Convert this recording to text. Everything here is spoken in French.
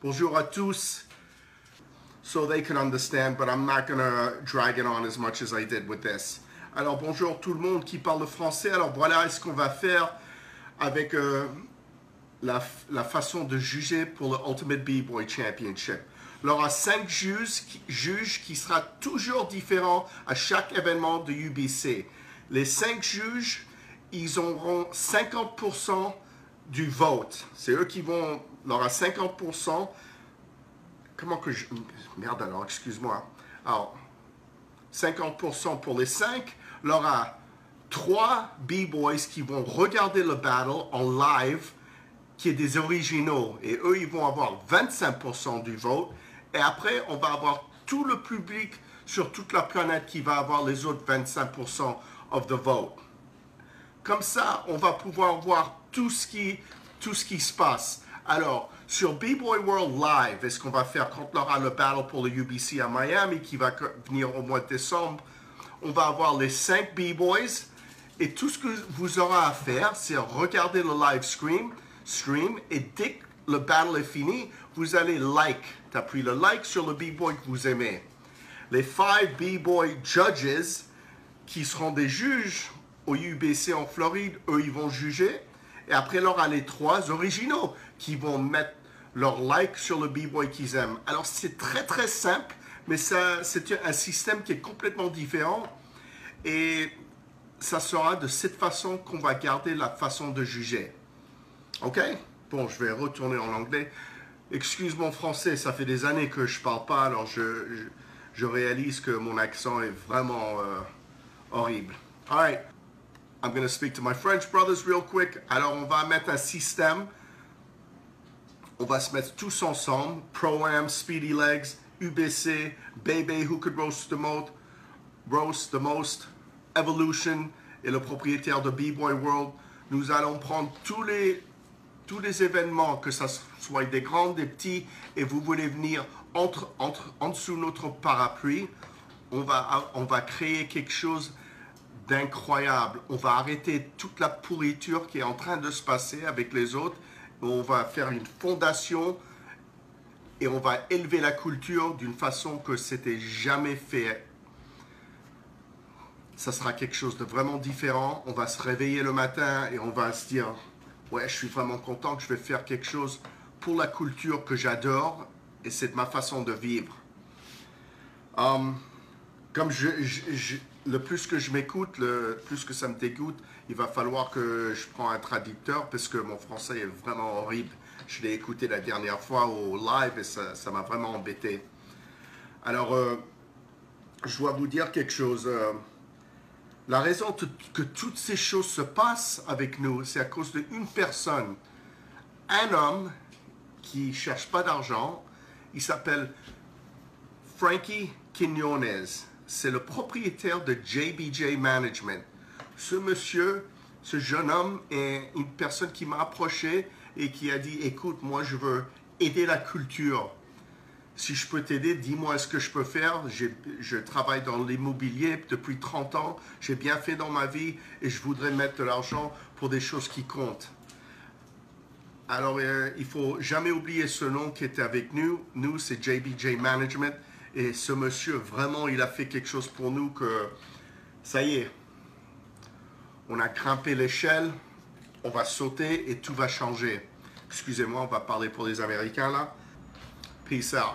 Bonjour à tous. So they can understand, but I'm not gonna drag it on as much as I did with this. Alors bonjour tout le monde qui parle le français. Alors voilà ce qu'on va faire avec la façon de juger pour le Ultimate B-Boy Championship. Il y aura 5 juges qui sera toujours différents à chaque événement de UBC. Les 5 juges, ils auront 50% du vote. C'est eux qui vont, il y aura 50%. Comment que je... Merde alors, excuse-moi. Alors, 50% pour les 5. Il y aura 3 B-Boys qui vont regarder le battle en live, qui est des originaux. Et eux, ils vont avoir 25% du vote. Et après, on va avoir tout le public sur toute la planète qui va avoir les autres 25% of the vote. Comme ça, on va pouvoir voir tout ce qui se passe. Alors, sur B-Boy World Live, est-ce qu'on va faire quand on aura le battle pour le UBC à Miami qui va venir au mois de décembre? On va avoir les 5 B-Boys et tout ce que vous aurez à faire, c'est regarder le live stream et dès que le battle est fini, vous allez taper le like sur le B-Boy que vous aimez. Les 5 B-Boy Judges qui seront des juges au UBC en Floride, eux, ils vont juger. Et après, il y aura les 3 originaux qui vont mettre leur like sur le B-Boy qu'ils aiment. Alors, c'est très, très simple, mais c'est un système qui est complètement différent. Et ça sera de cette façon qu'on va garder la façon de juger. OK? Bon, je vais retourner en anglais. Excuse mon français, ça fait des années que je ne parle pas, alors je réalise que mon accent est vraiment horrible. All right. I'm going to speak to my French brothers real quick. Alors, on va mettre un système. On va se mettre tous ensemble. Pro-Am, Speedy Legs, UBC, Baby, Who Could Roast the Most, Evolution et le propriétaire de B-Boy World. Nous allons prendre tous les événements, que ce soit des grands, des petits, et vous voulez venir en dessous de notre parapluie. On va créer quelque chose d'incroyable. On va arrêter toute la pourriture qui est en train de se passer avec les autres. On va faire une fondation et on va élever la culture d'une façon que c'était jamais fait. Ça sera quelque chose de vraiment différent. On va se réveiller le matin et on va se dire ouais, je suis vraiment content que je vais faire quelque chose pour la culture que j'adore et c'est ma façon de vivre. Comme le plus que je m'écoute, le plus que ça me dégoûte, il va falloir que je prenne un traducteur parce que mon français est vraiment horrible. Je l'ai écouté la dernière fois au live et ça m'a vraiment embêté. Alors, je dois vous dire quelque chose. La raison que toutes ces choses se passent avec nous, c'est à cause d'une personne. Un homme qui ne cherche pas d'argent, il s'appelle Frankie Quiñones. C'est le propriétaire de JBJ Management. Ce monsieur, ce jeune homme est une personne qui m'a approché et qui a dit « Écoute, moi je veux aider la culture. Si je peux t'aider, dis-moi ce que je peux faire. Je travaille dans l'immobilier depuis 30 ans. J'ai bien fait dans ma vie et je voudrais mettre de l'argent pour des choses qui comptent. » Alors, il ne faut jamais oublier ce nom qui était avec nous. Nous, c'est JBJ Management. Et ce monsieur, vraiment, il a fait quelque chose pour nous que, ça y est, on a grimpé l'échelle, on va sauter et tout va changer. Excusez-moi, on va parler pour les Américains là. Peace out.